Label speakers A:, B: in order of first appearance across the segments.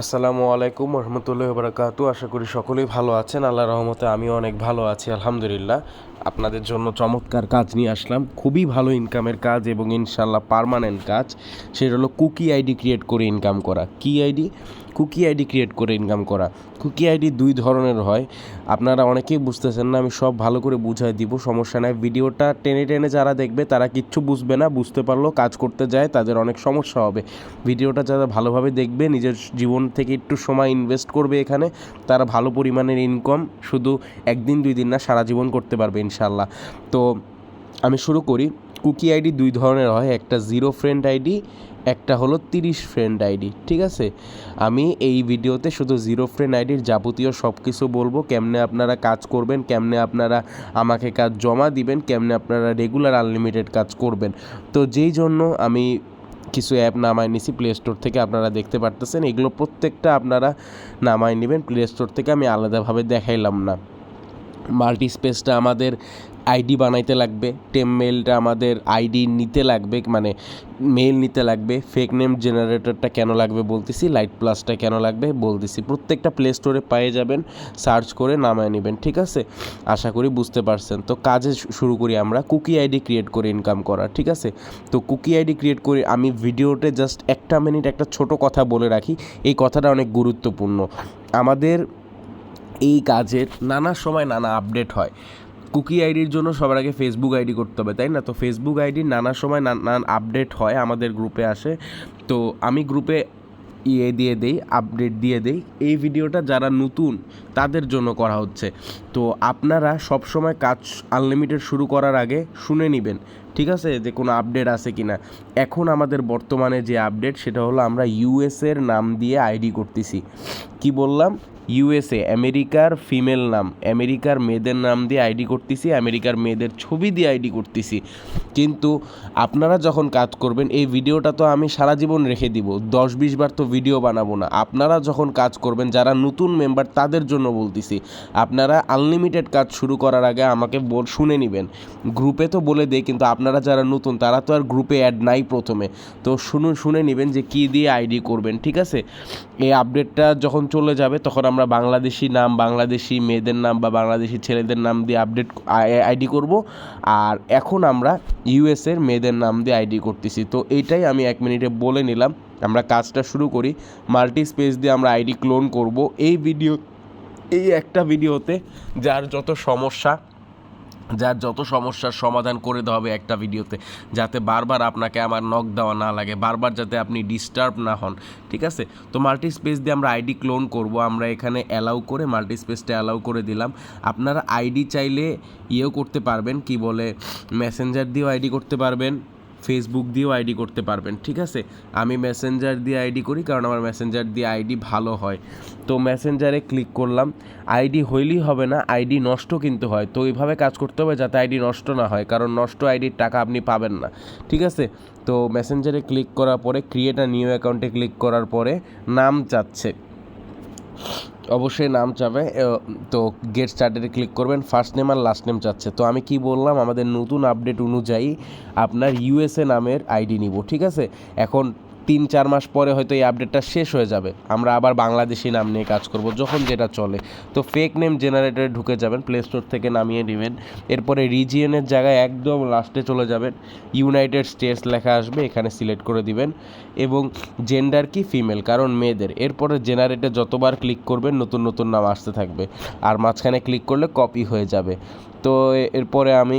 A: আসসালামু আলাইকুম রহমতুল্লাহি বারাকাতু। আশা করি সকলেই ভালো আছেন। আল্লাহর রহমতে আমিও অনেক ভালো আছি আলহামদুলিল্লাহ। আপনাদের জন্য চমৎকার কাজ নিয়ে আসলাম, খুবই ভালো ইনকামের কাজ এবং ইনশাল্লাহ পার্মানেন্ট কাজ। সেটা হলো কুকি আইডি ক্রিয়েট করে ইনকাম করা। কুকি আইডি ক্রিয়েট করে ইনকাম করা। কুকি আইডি দুই ধরনের হয়, আপনারা অনেকেই বুঝতেছেন না, আমি সব ভালো করে বুঝাই দিব, সমস্যা নাই। ভিডিওটা টেনে টেনে যারা দেখবে তারা কিচ্ছু বুঝবে না, বুঝতে পারলেও কাজ করতে যায় তাদের অনেক সমস্যা হবে। ভিডিওটা যারা ভালোভাবে দেখবে, নিজের জীবন থেকে একটু সময় ইনভেস্ট করবে এখানে, তারা ভালো পরিমাণের ইনকাম শুধু একদিন দুই দিন না, সারা জীবন করতে পারবে ইনশাল্লাহ। তো আমি শুরু করি। কুকি আইডি দুই ধরনের হয়, একটা 0 ফ্রেন্ড আইডি, একটা হলো 30 ফ্রেন্ড আইডি। ঠিক আছে, আমি এই ভিডিওতে শুধু 0 ফ্রেন্ড আইডির যাবতীয় সব কিছু বলবো, কেমনে আপনারা কাজ করবেন, কেমনে আপনারা আমাকে কাজ জমা দিবেন, কেমনে আপনারা রেগুলার আনলিমিটেড কাজ করবেন। তো যেই জন্য আমি কিছু অ্যাপ নামায় নিছি প্লে স্টোর থেকে, আপনারা দেখতে পারতেছেন। এগুলো প্রত্যেকটা আপনারা নামায় নেবেন প্লে স্টোর থেকে, আমি আলাদাভাবে দেখাইলাম না। মাল্টি স্পেসটা আমাদের আইডি বানাইতে লাগবে, টেমমেলটা আমাদের আইডি নিতে লাগবে, মানে মেল নিতে লাগবে। ফেক নেম জেনারেটরটা কেন লাগবে বলতেছি, লাইট প্লাসটা কেন লাগবে বলতেছি। প্রত্যেকটা প্লে স্টোরে পেয়ে যাবেন, সার্চ করে নামায় নেবেন। ঠিক আছে, আশা করি বুঝতে পারছেন। তো কাজে শুরু করি আমরা, কুকি আইডি ক্রিয়েট করে ইনকাম করা। ঠিক আছে, তো কুকি আইডি ক্রিয়েট করে আমি ভিডিওতে জাস্ট একটা মিনিট একটা ছোট কথা বলে রাখি, এই কথাটা অনেক গুরুত্বপূর্ণ। আমাদের এই কাজের নানা সময় নানা আপডেট হয়। কুকি আইডির জন্য সবার আগে ফেসবুক আইডি করতে হবে, তাই না? তো ফেসবুক আইডির নানা সময় নানান আপডেট হয়, আমাদের গ্রুপে আসে। তো আমি গ্রুপে দিয়ে দেই, আপডেট দিয়ে দেই। এই ভিডিওটা যারা নতুন তাদের জন্য করা হচ্ছে। তো আপনারা সবসময় কাজ আনলিমিটেড শুরু করার আগে শুনে নেবেন, ঠিক আছে, যে কোনো আপডেট আছে কি না। এখন আমাদের বর্তমানে যে আপডেট সেটা হলো আমরা ইউএসএর নাম দিয়ে আইডি করতেছি। কি বললাম? ইউএসএ, আমেরিকার ফিমেল নাম, আমেরিকার মেয়েদের নাম দিয়ে আইডি করতেছি, আমেরিকার মেয়েদের ছবি দিয়ে আইডি করতেছি। কিন্তু আপনারা যখন কাজ করবেন, এই ভিডিওটা তো আমি সারা জীবন রেখে দিব, 10-20 বার তো ভিডিও বানাবো না। আপনারা যখন কাজ করবেন, যারা নতুন মেম্বার তাদের জন্য বলতেছি, আপনারা আনলিমিটেড কাজ শুরু করার আগে আমাকে শুনে নেবেন। গ্রুপে তো বলে দেয়, কিন্তু আপনারা যারা নতুন তারা তো আর গ্রুপে অ্যাড নাই প্রথমে, তো শুনে নেবেন যে কী দিয়ে আইডি করবেন। ঠিক আছে, এই আপডেটটা যখন চলে যাবে তখন আমরা বাংলাদেশি নাম, বাংলাদেশি মেয়েদের নাম বা বাংলাদেশি ছেলেদের নাম দিয়ে আপডেট আইডি করব। আর এখন আমরা ইউএসের মেয়েদের নাম দিয়ে আইডি করতেছি। তো এইটাই আমি 1 মিনিটে বলে নিলাম। আমরা কাজটা শুরু করি। মাল্টি স্পেস দিয়ে আমরা আইডি ক্লোন করব। এই একটা ভিডিওতে যার যত সমস্যার সমাধান করে দেওয়া হবে একটা ভিডিওতে, যাতে বারবার আপনাকে আমার নক দেওয়া না লাগে, বারবার যাতে আপনি ডিস্টার্ব না হন। ঠিক আছে, তো মাল্টি স্পেস দিয়ে আমরা আইডি ক্লোন করব। আমরা এখানে অ্যালাউ করে মাল্টি স্পেসটা অ্যালাউ করে দিলাম। আপনারা আইডি চাইলে ইয়েও করতে পারবেন, কি বলে, মেসেঞ্জার দিয়েও আইডি করতে পারবেন, ফেসবুক দিয়েও আইডি করতে পারবেন। ঠিক আছে, আমি মেসেঞ্জার দিয়ে আইডি করি কারণ আমার মেসেঞ্জার দিয়ে আইডি ভালো হয়। তো মেসেঞ্জারে ক্লিক করলাম। আইডি হইলেই হবে না, আইডি নষ্ট কিন্তু হয়। তো এইভাবে কাজ করতে হবে যাতে আইডি নষ্ট না হয়, কারণ নষ্ট আইডির টাকা আপনি পাবেন না। ঠিক আছে, তো মেসেঞ্জারে ক্লিক করার পরে ক্রিয়েট আ নিউ অ্যাকাউন্টে ক্লিক করার পরে নাম চাচ্ছে, অবশ্যই নাম চাবে। তো গেট স্টার্টেডে ক্লিক করবেন, ফার্স্ট নেম আর লাস্ট নেম চাচ্ছে। তো আমি কি বললাম, আমাদের নতুন আপডেট অনুযায়ী আপনার ইউএসএ নামের আইডি নিব। ঠিক আছে, এখন 3-4 মাস পরে হয়তো এই আপডেটটা শেষ হয়ে যাবে, আমরা আবার বাংলাদেশি নাম নিয়ে কাজ করব, যখন যেটা চলে। তো ফেক নেম জেনারেটরে ঢুকে যাবেন, প্লে স্টোর থেকে নামিয়ে নেবেন। এরপরে রিজিয়নের জায়গায় একদম লাস্টে চলে যাবেন, ইউনাইটেড স্টেটস লেখা আসবে, এখানে সিলেক্ট করে দিবেন। এবং জেন্ডার কি, ফিমেল, কারণ মেয়েদের। এরপরে জেনারেটে যতবার ক্লিক করবেন নতুন নতুন নাম আসতে থাকবে, আর মাঝখানে ক্লিক করলে কপি হয়ে যাবে। তো এরপরে আমি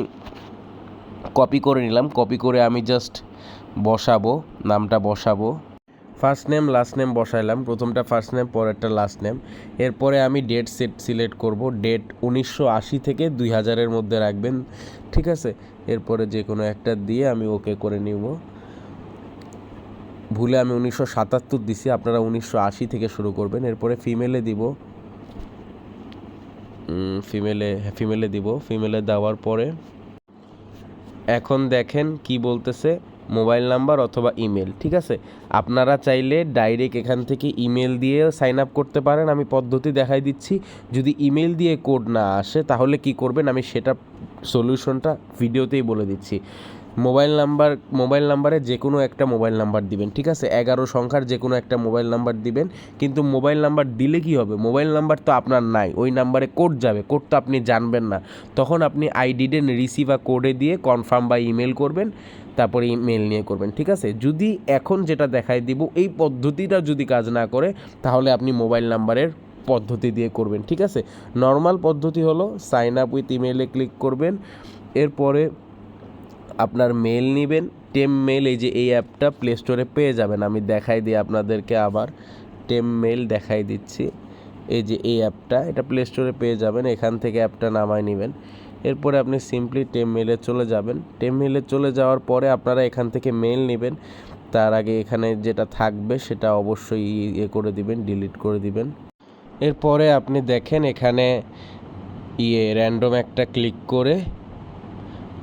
A: কপি করে নিলাম। কপি করে আমি জাস্ট বসাবো, নামটা বসাবো, ফার্স্ট নেম লাস্ট নেম বসাইলাম, প্রথমটা ফার্স্ট নেম পরেরটা লাস্ট নেম। এরপরে আমি ডেট সিলেক্ট করব, ডেট 1980 থেকে 2000-এর মধ্যে রাখবেন। ঠিক আছে, এরপরে যে কোনো একটা দিয়ে আমি ওকে করে নিব। ভুলে আমি 1977 দিছি, আপনারা 1980 থেকে শুরু করবেন। এরপরে ফিমেলে দিব, ফিমেলে দিব। ফিমেলে দেওয়ার পরে এখন দেখেন কি বলতেছে, মোবাইল নাম্বার অথবা ইমেল। ঠিক আছে, আপনারা চাইলে ডাইরেক্ট এখান থেকে ইমেল দিয়ে সাইন আপ করতে পারেন, আমি পদ্ধতি দেখাই দিচ্ছি। যদি ইমেল দিয়ে কোড না আসে তাহলে কি করবেন, আমি সেটা সলিউশনটা ভিডিওতেই বলে দিচ্ছি। মোবাইল নাম্বারে যে কোনো একটা মোবাইল নাম্বার দিবেন, ঠিক আছে? 11 সংখ্যার যে কোনো একটা মোবাইল নাম্বার দিবেন। কিন্তু মোবাইল নাম্বার দিলে কি হবে, মোবাইল নাম্বার তো আপনার নাই, ওই নাম্বারে কোড যাবে, কোড তো আপনি জানবেন না। তখন আপনি আই ডিডেন্ট রিসিভ আ কোডে দিয়ে কনফার্ম বা ইমেল করবেন, তারপরে ইমেল নিয়ে করবেন, ঠিক আছে? যদি এখন যেটা দেখাই দিব এই পদ্ধতিটা যদি কাজ না করে, তাহলে আপনি মোবাইল নাম্বারের পদ্ধতি দিয়ে করবেন, ঠিক আছে? নর্মাল পদ্ধতি হলো সাইন আপ উইথ ইমেলে ক্লিক করবেন, এরপরে আপনার মেল নেবেন, টেম মেল, এই যে এই অ্যাপটা প্লে স্টোরে পেয়ে যাবেন। আমি দেখাই দিই আপনাদেরকে, আবার টেম মেল দেখাই দিচ্ছি। এই যে এই অ্যাপটা, এটা প্লে স্টোরে পেয়ে যাবেন, এখান থেকে অ্যাপটা নামায় নেবেন। এরপরে আপনি সিম্পলি টেম মেলে চলে যাবেন। টেম মেলে চলে যাওয়ার পরে আপনারা এখান থেকে মেল নেবেন। তার আগে এখানে যেটা থাকবে সেটা অবশ্যই করে দিবেন, ডিলিট করে দিবেন। এরপরে আপনি দেখেন এখানে র্যান্ডম একটা ক্লিক করে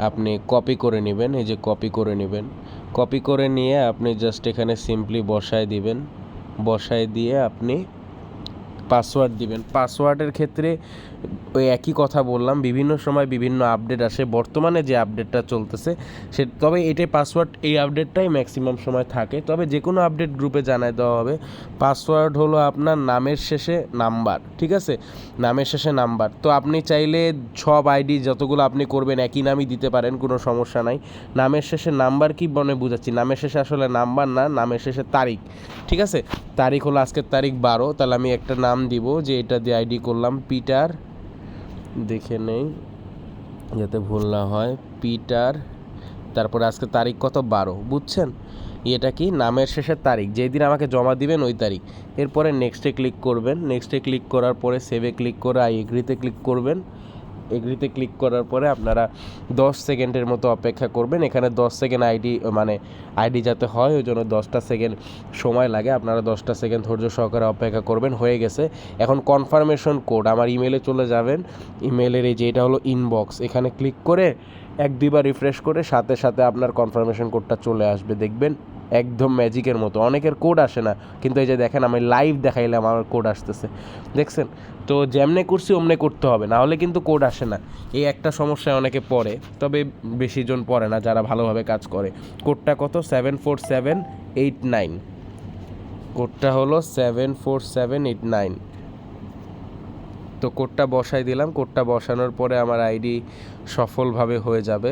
A: আপনি কপি করে নেবেন, এই যে কপি করে নেবেন। কপি করে নিয়ে আপনি জাস্ট এখানে সিম্পলি বসায় দিবেন, বসায় দিয়ে আপনি পাসওয়ার্ড দিবেন। পাসওয়ার্ডের ক্ষেত্রে ওই একই কথা বললাম, বিভিন্ন সময় বিভিন্ন আপডেট আসে, বর্তমানে যে আপডেটটা চলতেছে তবে এটাই পাসওয়ার্ড, এই আপডেটটাই ম্যাক্সিমাম সময় থাকে, তবে যে কোনো আপডেট গ্রুপে জানায় দেওয়া হবে। পাসওয়ার্ড হলো আপনার নামের শেষে নাম্বার, ঠিক আছে? নামের শেষে নাম্বার। তো আপনি চাইলে সব আইডি যতগুলো আপনি করবেন একই নামই দিতে পারেন, কোনো সমস্যা নাই। নামের শেষে নাম্বার কি মনে বুঝাচ্ছি, নামের শেষে আসলে নাম্বার না, নামের শেষে তারিখ, ঠিক আছে? তারিখ হলো আজকের তারিখ 12, তাহলে আমি একটা নাম দিব, যে এটা দিয়ে আইডি করলাম পিটার, দেখে নেই যাতে ভুল না হয়, পিটার, তারপরে আজকে তারিখ কত, 12, বুঝছেন? এটা কি নামের শেষের তারিখ, যেই দিন আমাকে জমা দিবেন ওই তারিখ। এরপরে নেক্সটে ক্লিক করবেন, নেক্সটে ক্লিক করার পরে সেভে ক্লিক করে আই এগ্রিতে ক্লিক করবেন। এগ্রিতে ক্লিক করার পরে আপনারা 10 সেকেন্ডের মতো অপেক্ষা করবেন। এখানে 10 সেকেন্ড আইডি যাতে হয় ওই জন্য 10টা সেকেন্ড সময় লাগে, আপনারা 10টা সেকেন্ড ধৈর্য সহকারে অপেক্ষা করবেন। হয়ে গেছে। এখন কনফার্মেশন কোড আমার ইমেলে চলে যাবেন, ইমেলের এই যে এটা হলো ইনবক্স, এখানে ক্লিক করে 1-2বার রিফ্রেশ করে সাথে সাথে আপনার কনফার্মেশন কোডটা চলে আসবে, দেখবেন একদম ম্যাজিকের মতো। অনেকের কোড আসে না, কিন্তু এই যে দেখেন আমি লাইভ দেখাইলাম আমার কোড আসতেছে, দেখছেন? তো যেমনে করছি অমনে করতে হবে, না হলে কিন্তু কোড আসে না। এই একটা সমস্যায় অনেকে পড়ে, তবে বেশি জন পড়ে না যারা ভালোভাবে কাজ করে। কোডটা কত, 74789, কোডটা হলো 74789। তো কোডটা বসাই দিলাম, কোডটা বসানোর পরে আমার আইডি সফলভাবে হয়ে যাবে।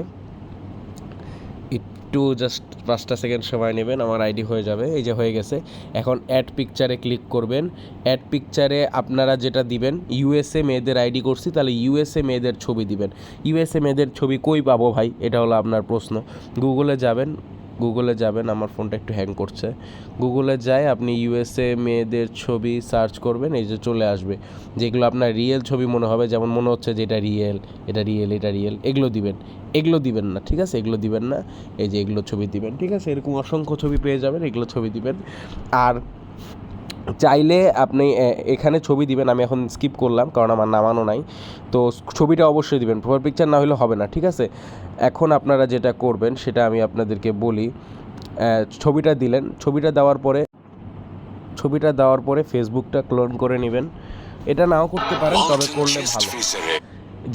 A: একটু জাস্ট 5টা সেকেন্ড সময় নেবেন, আমার আইডি হয়ে যাবে। এই যে হয়ে গেছে। এখন অ্যাড পিকচারে ক্লিক করবেন। অ্যাড পিকচারে আপনারা যেটা দিবেন, ইউএসএ মেয়েদের আইডি করছি, তাহলে ইউএসএ মেয়েদের ছবি দিবেন। ইউএসএ মেয়েদের ছবি কই পাবো ভাই, এটা হলো আপনার প্রশ্ন। গুগলে যাবেন, আমার ফোনটা একটু হ্যাং করছে। গুগলে যায় আপনি ইউএসএ মেয়েদের ছবি সার্চ করবেন, এই যে চলে আসবে। যেগুলো আপনার রিয়েল ছবি মনে হবে, যেমন মনে হচ্ছে যে এটা রিয়েল, এগুলো দিবেন না, ঠিক আছে? এগুলো দিবেন না, এই যে এগুলো ছবি দিবেন, ঠিক আছে? এরকম অসংখ্য ছবি পেয়ে যাবেন, এগুলো ছবি দিবেন। আর চাইলে আপনি এখানে ছবি দিবেন, আমি এখন স্কিপ করলাম কারণ আমার নামানো নাই। তো ছবিটা অবশ্যই দিবেন, প্রোফাইল পিকচার না হলে হবে না, ঠিক আছে? এখন আপনারা যেটা করবেন সেটা আমি আপনাদেরকে বলি। ছবিটা দিলেন, ছবিটা দেওয়ার পরে ফেসবুকটা ক্লোন করে নেবেন। এটা নাও করতে পারেন, তবে করলে ভালো।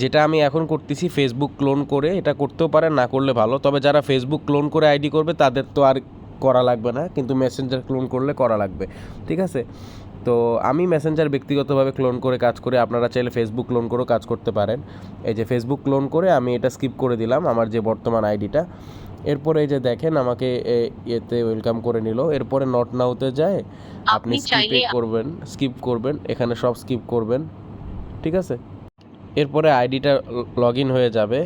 A: যেটা আমি এখন করতেছি ফেসবুক ক্লোন করে, এটা করতেও পারেন, না করলে ভালো। তবে যারা ফেসবুক ক্লোন করে আইডি করবে তাদের তো আর করা লাগবে না, কিন্তু মেসেঞ্জার ক্লোন করলে করা লাগবে, ঠিক আছে? তো আমি মেসেঞ্জার ব্যক্তিগতভাবে ক্লোন করে কাজ করে, আপনারা চাইলে ফেসবুক ক্লোন করেও কাজ করতে পারেন। এই যে ফেসবুক ক্লোন করে আমি এটা স্কিপ করে দিলাম, আমার যে বর্তমান আইডিটা। এরপরে এই যে দেখেন আমাকে এতে ওয়েলকাম করে নিল। এরপরে নট নাওতে যায় আপনি স্কিপ করবেন, এখানে সব স্কিপ করবেন, ঠিক আছে? এরপরে আইডিটা লগ ইন হয়ে যাবে।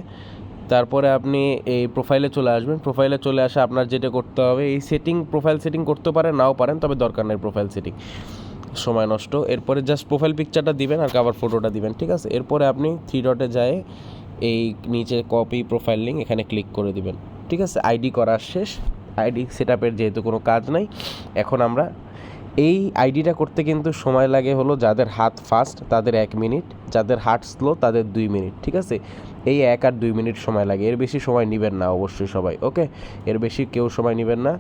A: তারপরে আপনি এই প্রোফাইলে চলে আসবেন। প্রোফাইলে চলে আসে আপনার যেটা করতে হবে, এই প্রোফাইল সেটিং করতে পারেন, নাও পারেন, তবে দরকার নেই প্রোফাইল সেটিং, সময় নষ্ট। এরপরে জাস্ট প্রোফাইল পিকচারটা দিবেন আর কভার ফটোটা দিবেন, ঠিক আছে? এরপরে আপনি 3 ডটে যায় এই নিচে কপি প্রোফাইল লিঙ্ক, এখানে ক্লিক করে দিবেন, ঠিক আছে? আইডি করা শেষ। আইডি সেট আপের যেহেতু কোনো কাজ নাই, এখন আমরা এই আইডিটা করতে কিন্তু সময় লাগে হলো যাদের হাত ফাস্ট তাদের 1 মিনিট, যাদের হাত স্লো তাদের 2 মিনিট, ঠিক আছে? এই 1 আর 2 মিনিট সময় লাগে, এর বেশি সময় নেবেন না অবশ্যই সবাই, ওকে? এর বেশি কেউ সময় নেবেন না।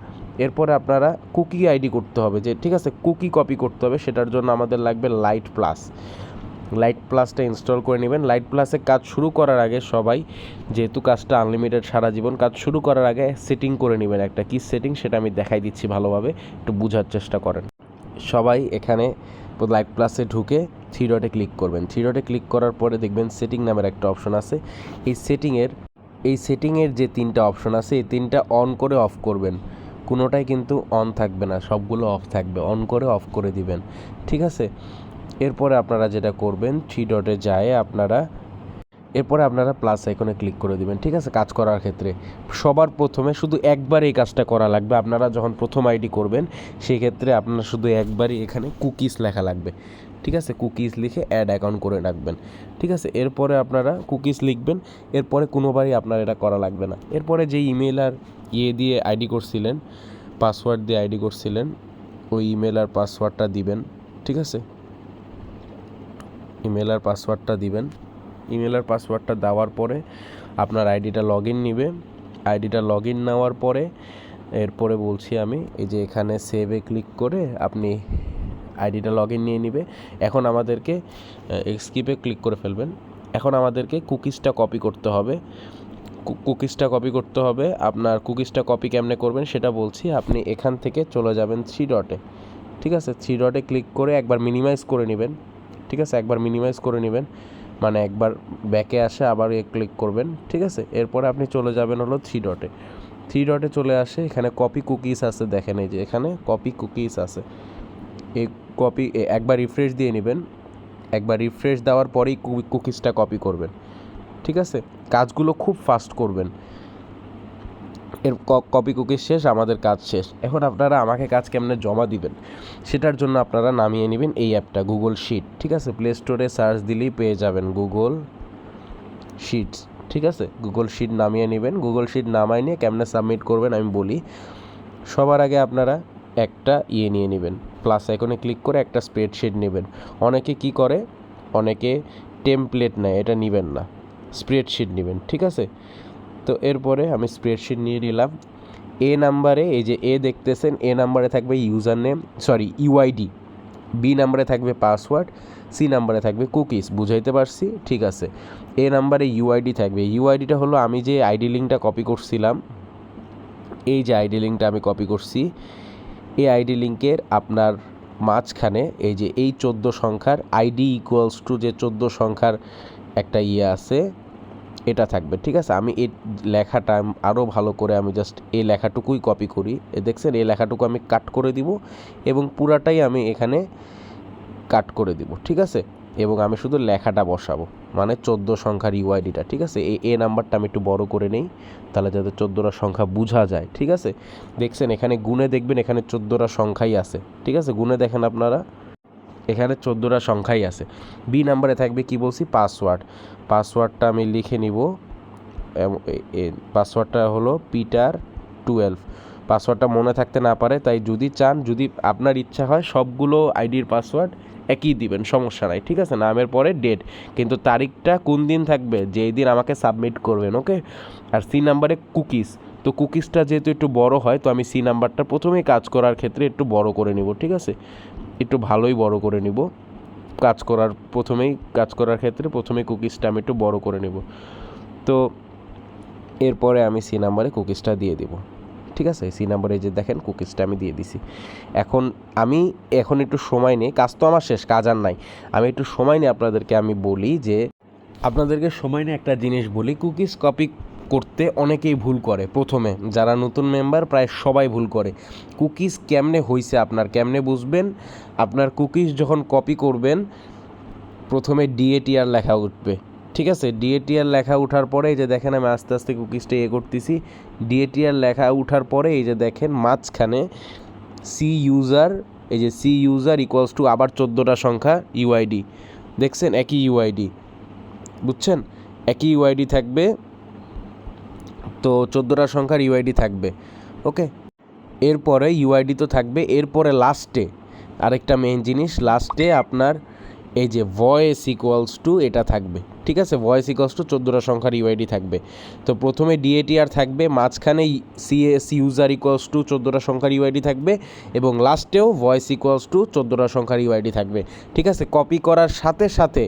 A: এরপরে আপনারা কুকি আইডি করতে হবে, যে ঠিক আছে কুকি কপি করতে হবে, সেটার জন্য আমাদের লাগবে লাইট প্লাস। লাইট প্লাসটা ইনস্টল করে নেবেন। লাইট প্লাসে কাজ শুরু করার আগে সবাই, যেহেতু কাজটা আনলিমিটেড সারা জীবন, কাজ শুরু করার আগে সেটিং করে নেবেন একটা। কি সেটিং সেটা আমি দেখাই দিচ্ছি ভালোভাবে, একটু বোঝার চেষ্টা করেন। সবাই এখানে লাইট প্লাসে ঢুকে থ্রি ডটে ক্লিক করবেন। থ্রি ডটে ক্লিক করার পরে দেখবেন সেটিং নামের একটা অপশন আছে। এই সেটিংয়ের যে 3টা অপশন আছে, এই 3টা অন করে অফ করবেন। কোনোটাই কিন্তু অন থাকবে না, সবগুলো অফ থাকবে। অন করে অফ করে দিবেন, ঠিক আছে। এরপরে আপনারা যেটা করবেন, থ্রি ডটে যায় এরপরে আপনারা প্লাস আইকনে ক্লিক করে দিবেন, ঠিক আছে। কাজ করার ক্ষেত্রে সবার প্রথমে শুধু একবার এই কাজটা করা লাগবে। আপনারা যখন প্রথম আইডি করবেন সেই ক্ষেত্রে আপনারা শুধু একবারই এখানে কুকিজ লেখা লাগবে, ঠিক আছে। কুকিজ লিখে অ্যাড অ্যাকাউন্ট করে রাখবেন, ঠিক আছে। এরপরে আপনারা কুকিজ লিখবেন, এরপরে কোনোবারই আপনার এটা করা লাগবে না। এরপরে যে ইমেল আর দিয়ে আইডি করছিলেন, পাসওয়ার্ড দিয়ে আইডি করছিলেন, ওই ইমেল আর পাসওয়ার্ডটা দিবেন, ঠিক আছে। ইমেল আর পাসওয়ার্ডটা দেওয়ার পরে আপনার আইডিটা লগ ইন নেবে। আইডিটা লগ ইন নেওয়ার পরে এরপরে বলছি আমি, এই যে এখানে সেভে ক্লিক করে আপনি আইডিটা লগ ইন নিয়ে নিবে। এখন আমাদেরকে স্কিপে ক্লিক করে ফেলবেন। এখন আমাদেরকে কুকিজটা কপি করতে হবে। আপনার কুকিজটা কপি কেমনে করবেন সেটা বলছি। আপনি এখান থেকে চলে যাবেন থ্রি ডটে, ঠিক আছে। থ্রি ডটে ক্লিক করে একবার মিনিমাইজ করে নেবেন, ঠিক আছে। একবার মিনিমাইজ করে নেবেন মানে একবার ব্যাকে আসে আবার ক্লিক করবেন, ঠিক আছে। এরপরে আপনি চলে যাবেন হলো থ্রি ডটে চলে আসে এখানে কপি কুকিজ আছে, দেখেন এই যে এখানে কপি কুকিজ আছে। এই কপি একবার রিফ্রেশ দিয়ে নেবেন। একবার রিফ্রেশ দেওয়ার পরেই কুকিজটা কপি করবেন, ঠিক আছে। কাজগুলো খুব ফাস্ট করবেন। এর কপি কুকিজ শেষ, আমাদের কাজ শেষ। এখন আপনারা আমাকে কাজ কেমনে জমা দিবেন সেটার জন্য আপনারা নামিয়ে নেবেন এই অ্যাপটা, গুগল শিট, ঠিক আছে। প্লে স্টোরে সার্চ দিলেই পেয়ে যাবেন গুগল শিটস, ঠিক আছে। গুগল শিট নামিয়ে নেবেন। গুগল শিট নামাই নিয়ে কেমনে সাবমিট করবেন আমি বলি। সবার আগে আপনারা একটা নিয়ে নেবেন, প্লাস আইকনে ক্লিক করে একটা স্প্রেডশিট নেবেন। অনেকে কি করে, অনেকে টেমপ্লেট নেয়, এটা নেবেন না, স্প্রেডশিট নেবেন, ঠিক আছে। তো এরপরে আমি স্প্রেডশিট নিয়ে নিলাম। নাম্বারে, এই যে দেখতেছেন, নাম্বারে থাকবে ইউজার নেম, ইউআইডি। বি নাম্বারে থাকবে পাসওয়ার্ড, সি নাম্বারে থাকবে কুকিজ। বুঝাইতে পারছি, ঠিক আছে। নাম্বারে ইউআইডি থাকবে। ইউআইডিটা হলো আমি যে আইডি লিঙ্কটা কপি করছিলাম, এই যে আইডি লিঙ্কটা আমি কপি করছি, এই আইডি লিঙ্কের আপনার মাঝখানে এই যে এই 14 সংখ্যার আইডি ইকুয়ালস টু যে 14 সংখ্যার একটা আছে, এটা থাকবে, ঠিক আছে। আমি এই লেখাটা আরও ভালো করে আমি জাস্ট এই লেখাটুকুই কপি করি। দেখছেন, এই লেখাটুকু আমি কাট করে দিব এবং পুরাটাই আমি এখানে কাট করে দিব, ঠিক আছে। এবং আমি শুধু লেখাটা বসাবো, মানে 14 সংখ্যার ইউআইডিটা, ঠিক আছে। এই নাম্বারটা আমি একটু বড় করে নেই, তাহলে যাতে 14টা সংখ্যা বোঝা যায়, ঠিক আছে। দেখছেন এখানে গুণে দেখবেন এখানে 14টা সংখ্যাই আছে, ঠিক আছে। গুণে দেখেন আপনারা, এখানে 14টা সংখ্যাই আছে। বি নাম্বারে থাকবে কি বলছি, পাসওয়ার্ডটা আমি লিখে নিব। পাসওয়ার্ডটা হলো পিটার12। পাসওয়ার্ডটা মনে থাকতে না পারে, তাই যদি চান, যদি আপনার ইচ্ছা হয় সবগুলো আইডির পাসওয়ার্ড একই দিবেন, সমস্যা নাই, ঠিক আছে। নামের পরে ডেট, কিন্তু তারিখটা কোন দিন থাকবে, যেই দিন আমাকে সাবমিট করবেন, ওকে। আর সি নাম্বারে কুকিজ, তো কুকিজটা যেহেতু একটু বড় হয়, তো আমি সি নাম্বারটা প্রথমেই কাজ করার ক্ষেত্রে একটু বড় করে নিব, ঠিক আছে। একটু ভালোই বড় করে নিব। কাজ করার ক্ষেত্রে প্রথমেই কুকিজটা আমি একটু বড় করে নিব। তো এরপরে আমি সি নাম্বারে কুকিজটা দিয়ে দেব, ঠিক আছে। সি নাম্বারে যে দেখেন কুকিজটা আমি দিয়ে দিছি। এখন একটু সময় নিয়ে, কাজ তো আমার শেষ, কাজ আর নাই, আমি একটু সময় নিয়ে আপনাদেরকে সময় নিয়ে একটা জিনিস বলি। কুকিজ কপি করতে অনেকেই ভুল করে। প্রথমে যারা নতুন মেম্বার প্রায় সবাই ভুল করে। কুকিজ কেমনে হইছে আপনার, কেমনে বুঝবেন? আপনার কুকিজ যখন কপি করবেন, প্রথমে ডিএটিআর লেখা উঠবে, ঠিক আছে। ডিএটিআর লেখা উঠার পরে এই যে দেখেন আমি আস্তে আস্তে কুকিজটা করতেছি। ডিএটিআর লেখা উঠার পরে এই যে দেখেন মাঝখানে সি ইউজার ইকুয়ালস টু আবার 14টা সংখ্যা ইউআইডি। দেখছেন, একই ইউআইডি, বুঝছেন, একই ইউআইডি থাকবে। তো 14টা সংখ্যার ইউআইডি থাকবে, ওকে। এরপরে ইউআইডি তো থাকবে, এরপরে লাস্টে আরেকটা মেইন জিনিস, লাস্টে আপনার এই যে ভয়েস ইকুয়ালস টু এটা থাকবে, ঠিক আছে, ভয়েস ইকোয়ালস টু 14টা সংখ্যার ইউআইডি থাকবে। তো প্রথমে ডিএটিআর থাকবে, মাঝখানে সিএস ইউজার ইকোয়ালস টু 14টা সংখ্যার ইউআইডি থাকবে এবং লাস্টেও ভয়েস ইকোয়ালস টু 14টা সংখ্যার ইউআইডি থাকবে। ঠিক আছে, কপি করার সাথে সাথে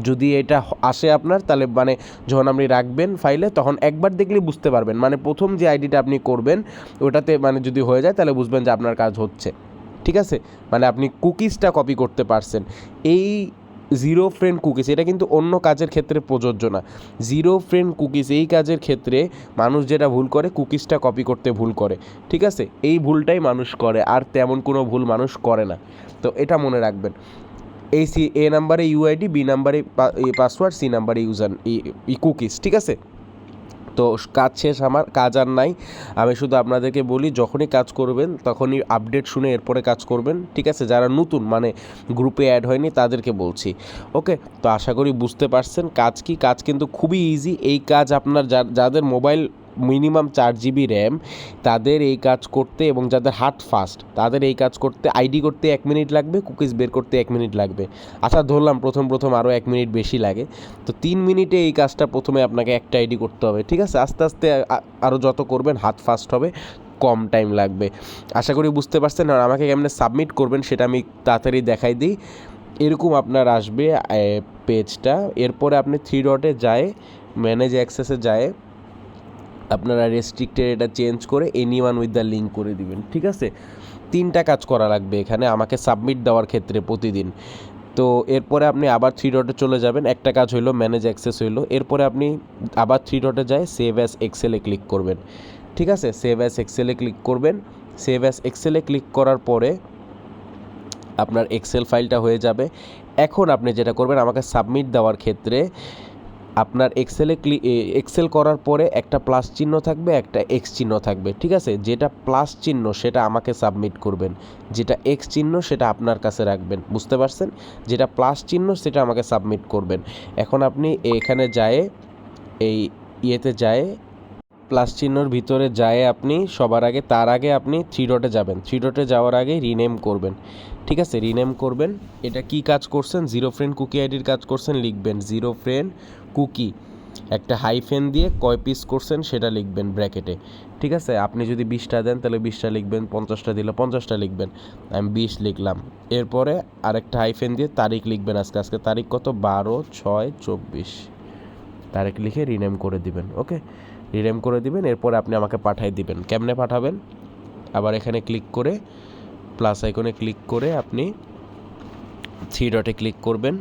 A: যদি এটা আসে আপনার, তাহলে মানে যখন আপনি রাখবেন ফাইলে তখন একবার দেখলেই বুঝতে পারবেন, মানে প্রথম যে আইডিটা আপনি করবেন ওটাতে মানে যদি হয়ে যায় তাহলে বুঝবেন যে আপনার কাজ হচ্ছে। ঠিক আছে, মানে আপনি কুকিজটা কপি করতে পারছেন। এই জিরো ফ্রেন্ড কুকিজ এটা কিন্তু অন্য কাজের ক্ষেত্রে প্রযোজ্য না। জিরো ফ্রেন্ড কুকিজ এই কাজের ক্ষেত্রে মানুষ যেটা ভুল করে, কুকিজটা কপি করতে ভুল করে। ঠিক আছে, এই ভুলটাই মানুষ করে, আর তেমন কোনো ভুল মানুষ করে না। তো এটা মনে রাখবেন। এ নাম্বারে ইউআইডি, বি নাম্বারে পাসওয়ার্ড, সি নাম্বারে ইউজার কুকিজ। ঠিক আছে, তো কাজ শেষ, আমার কাজ আর নাই। আমি শুধু আপনাদেরকে বলি যখনই কাজ করবেন তখনই আপডেট শুনে এরপরে কাজ করবেন। ঠিক আছে, যারা নতুন মানে গ্রুপে অ্যাড হয়নি তাদেরকে বলছি। ওকে, তো আশা করি বুঝতে পারছেন কাজ কি। কাজ কিন্তু খুবই ইজি। এই কাজ আপনার যাদের মোবাইল মিনিমাম 4 GB র্যাম তাদের এই কাজ করতে, এবং যাদের হার্ট ফাস্ট তাদের এই কাজ করতে আইডি করতে 1 মিনিট লাগবে, কুকিজ বের করতে 1 মিনিট লাগবে। আচ্ছা ধরলাম প্রথম আরও 1 মিনিট বেশি লাগে, তো 3 মিনিটে এই কাজটা প্রথমে আপনাকে একটা আইডি করতে হবে। ঠিক আছে, আস্তে আস্তে আরও যত করবেন হাত ফাস্ট হবে, কম টাইম লাগবে। আশা করি বুঝতে পারছেন। আর আমাকে কেমনে সাবমিট করবেন সেটা আমি তাড়াতাড়ি দেখাই দিই। এরকম আপনার আসবে পেজটা, এরপরে আপনি 3 ডটে যায়, ম্যানেজ অ্যাক্সেসে যায়, আপনারা রেস্ট্রিক্টেড এটা চেঞ্জ করে এনিওয়ান উইথ দ্য লিঙ্ক করে দিবেন। ঠিক আছে, 3টা কাজ করা লাগবে এখানে আমাকে সাবমিট দেওয়ার ক্ষেত্রে প্রতিদিন। তো এরপরে আপনি আবার 3 ডটে চলে যাবেন, একটা কাজ হইলো ম্যানেজ অ্যাক্সেস হইলো। এরপরে আপনি আবার 3 ডটে যায় সেভ অ্যাজ এক্সেলে ক্লিক করবেন। ঠিক আছে, সেভ অ্যাজ এক্সেলে ক্লিক করবেন। সেভ অ্যাজ এক্সেলে ক্লিক করার পরে আপনার এক্সেল ফাইলটা হয়ে যাবে। এখন আপনি যেটা করবেন, আমাকে সাবমিট দেওয়ার ক্ষেত্রে আপনার এক্সেল করার পরে একটা প্লাস চিহ্ন থাকবে, একটা এক্স চিহ্ন থাকবে। ঠিক আছে, যেটা প্লাস চিহ্ন সেটা আমাকে সাবমিট করবেন, যেটা এক্স চিহ্ন সেটা আপনার কাছে রাখবেন। বুঝতে পারছেন, যেটা প্লাস চিহ্ন সেটা আমাকে সাবমিট করবেন। এখন আপনি এখানে যায়, এই ইয়েতে যায়, প্লাস চিহ্নর ভিতরে যায় আপনি সবার আগে, তার আগে আপনি 3 ডটে যাবেন। 3 ডটে যাওয়ার আগে রিনেম করবেন। ঠিক আছে, রিনেম করবেন। এটা কি কাজ করছেন, জিরো ফ্রেন্ড কুকি আইডির কাজ করছেন, লিখবেন জিরো ফ্রেন্ড কুকি, একটা হাইফেন দিয়ে কয় পিস করছেন সেটা লিখবেন ব্র্যাকেটে। ঠিক আছে, আপনি যদি 20টা দেন তাহলে 20টা লিখবেন, 50টা দিলে 50টা লিখবেন। আমি 20 লিখলাম। এরপরে আরেকটা হাইফেন দিয়ে তারিখ লিখবেন, আজকে তারিখ কত, 12/6/24 তারিখ লিখে রিনেম করে দিবেন। ওকে, রিনেম করে দিবেন। এরপরে আপনি আমাকে পাঠিয়ে দিবেন। কেমনে পাঠাবেন, আবার এখানে ক্লিক করে প্লাস আইকনে ক্লিক করে আপনি 3 ডটে ক্লিক করবেন।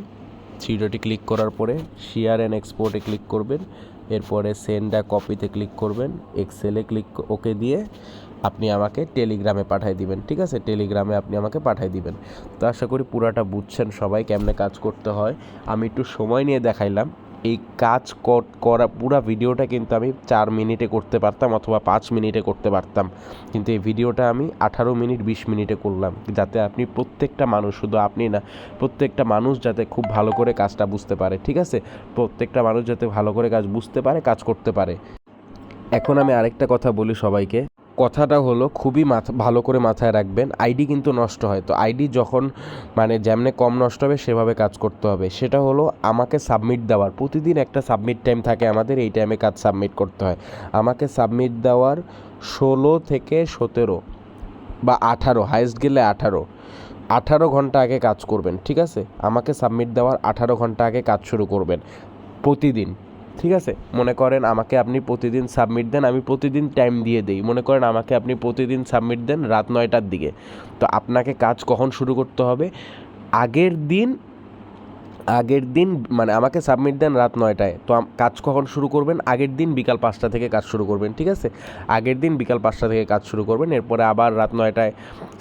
A: 3 ডটে ক্লিক করার পরে শেয়ার অ্যান্ড এক্সপোর্টে ক্লিক করবেন। এরপরে সেন্ড আ কপিতে ক্লিক করবেন, এক্সেলে ক্লিক ওকে দিয়ে আপনি আমাকে টেলিগ্রামে পাঠিয়ে দিবেন। ঠিক আছে, টেলিগ্রামে আপনি আমাকে পাঠিয়ে দিবেন। তো আশা করি পুরাটা বুঝছেন সবাই কেমনে কাজ করতে হয়। আমি একটু সময় নিয়ে দেখাইলাম। এই কাজ করা পুরো ভিডিওটা কিন্তু আমি 4 মিনিটে করতে পারতাম অথবা 5 মিনিটে করতে পারতাম, কিন্তু এই ভিডিওটা আমি 18 মিনিট 20 মিনিটে করলাম, যাতে আপনি প্রত্যেকটা মানুষ, শুধু আপনি না, প্রত্যেকটা মানুষ যাতে খুব ভালো করে কাজটা বুঝতে পারে। ঠিক আছে, প্রত্যেকটা মানুষ যাতে ভালো করে কাজ বুঝতে পারে, কাজ করতে পারে। এখন আমি আরেকটা কথা বলি সবাইকে, কথাটা হলো খুবই ভালো করে মাথায় রাখবেন, আইডি কিন্তু নষ্ট হয়। তো আইডি যখন মানে যেমনে কম নষ্ট হবে সেভাবে কাজ করতে হবে। সেটা হলো আমাকে সাবমিট দেওয়ার প্রতিদিন একটা সাবমিট টাইম থাকে আমাদের, এই টাইমে কাজ সাবমিট করতে হয়। আমাকে সাবমিট দেওয়ার 16 থেকে 17 বা 18, হাইস্ট গেলে 18 ঘন্টা আগে কাজ করবেন। ঠিক আছে, আমাকে সাবমিট দেওয়ার 18 ঘন্টা আগে কাজ শুরু করবেন প্রতিদিন। ঠিক আছে, মনে করেন আমাকে আপনি প্রতিদিন সাবমিট দেন, আমি প্রতিদিন টাইম দিয়ে দিই। মনে করেন আমাকে আপনি প্রতিদিন সাবমিট দেন রাত 9টার দিকে, তো আপনাকে কাজ কখন শুরু করতে হবে, আগের দিন মানে আমাকে সাবমিট দেন রাত 9টায়, তো কাজ কখন শুরু করবেন, আগের দিন বিকাল 5টা থেকে কাজ শুরু করবেন। ঠিক আছে, আগের দিন বিকাল 5টা থেকে কাজ শুরু করবেন। এরপরে আবার রাত 9টায়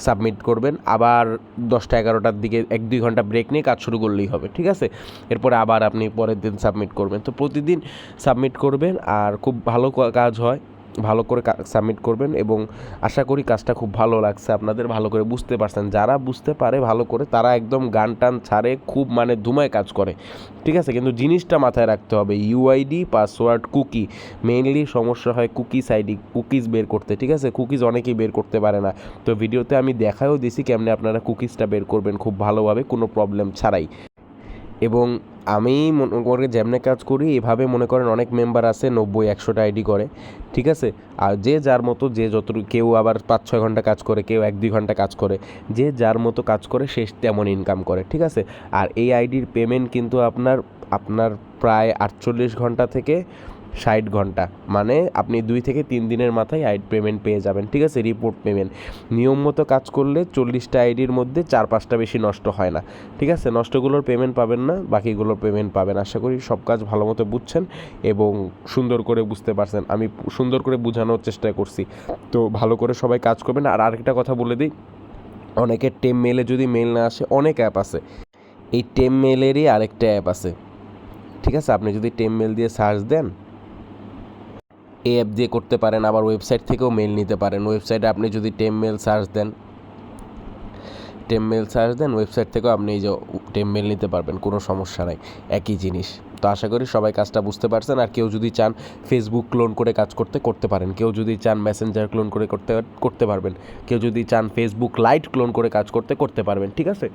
A: সাবমিট করবেন, আবার 10টা 11টার দিকে 1-2 ঘন্টা ব্রেক নিয়ে কাজ শুরু করলেই হবে। ঠিক আছে, এরপরে আবার আপনি পরের দিন সাবমিট করবেন। তো প্রতিদিন সাবমিট করবেন, আর খুব ভালো কাজ হয়, ভালো করে সাবমিট করবেন। এবং আশা করি কাজটা খুব ভালো লাগছে আপনাদের, ভালো করে বুঝতে পারছেন। যারা বুঝতে পারে ভালো করে তারা একদম গান টান ছাড়ে, খুব মানে ধুমায় কাজ করে। ঠিক আছে, কিন্তু জিনিসটা মাথায় রাখতে হবে, ইউআইডি পাসওয়ার্ড কুকি, মেইনলি সমস্যা হয় কুকিজ বের করতে। ঠিক আছে, কুকিজ অনেকেই বের করতে পারে না। তো ভিডিওতে আমি দেখাও দিছি কেমনে আপনারা কুকিজটা বের করবেন খুব ভালোভাবে, কোনো প্রবলেম ছাড়াই। এবং আমি মনে করে যেমনে কাজ করি এভাবে মনে করেন অনেক মেম্বার আছে 90-100টা আইডি করে, ঠিক আছে। আর যে যার মতো যে যতটুকু, কেউ আবার 5-6 ঘন্টা কাজ করে, কেউ 1-2 ঘন্টা কাজ করে, যে যার মতো কাজ করে সে তেমন ইনকাম করে, ঠিক আছে। আর এই আইডির পেমেন্ট কিন্তু আপনার আপনার প্রায় 48 ঘন্টা থেকে 60 ঘন্টা, মানে আপনি 2 থেকে 3 দিনের মাথায় আইডি পেমেন্ট পেয়ে যাবেন, ঠিক আছে, রিপোর্ট পেমেন্ট। নিয়ম মতো কাজ করলে 40টা আইডির মধ্যে 4-5টা বেশি নষ্ট হয় না, ঠিক আছে। নষ্টগুলোর পেমেন্ট পাবেন না, বাকিগুলোর পেমেন্ট পাবেন। আশা করি সব কাজ ভালো মতো বুঝছেন এবং সুন্দর করে বুঝতে পারছেন। আমি সুন্দর করে বোঝানোর চেষ্টা করছি, তো ভালো করে সবাই কাজ করবেন। আর আরেকটা কথা বলে দিই, অনেকের টেম মেলে যদি মেল না আসে, অনেক অ্যাপ আছে, এই টেম মেলেরই আরেকটা অ্যাপ আছে, ঠিক আছে। আপনি যদি টেম মেল দিয়ে সার্চ দেন, এই অ্যাপ দিয়ে করতে পারেন। আবার ওয়েবসাইট থেকেও মেল নিতে পারেন। ওয়েবসাইটে আপনি যদি টেম মেল সার্চ দেন, ওয়েবসাইট থেকেও আপনি এই যে টেম মেল নিতে পারবেন, কোনো সমস্যা নাই, একই জিনিস। তো আশা করি সবাই কাজটা বুঝতে পারছেন। আর কেউ যদি চান ফেসবুক ক্লোন করে কাজ করতে পারেন। কেউ যদি চান মেসেঞ্জার ক্লোন করে করতে পারবেন। কেউ যদি চান ফেসবুক লাইট ক্লোন করে কাজ করতে পারবেন, ঠিক আছে।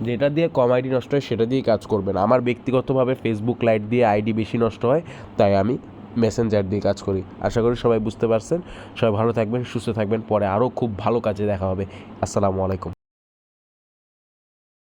A: যেটা দিয়ে কম আইডি নষ্ট হয় সেটা দিয়েই কাজ করবেন। আমার ব্যক্তিগতভাবে ফেসবুক লাইট দিয়ে আইডি বেশি নষ্ট হয়, তাই আমি মেসেঞ্জার দিয়ে কাজ করি। আশা করি সবাই বুঝতে পারছেন। সবাই ভালো থাকবেন, সুস্থ থাকবেন। পরে আরও খুব ভালো কাজে দেখা হবে। আসসালামু আলাইকুম।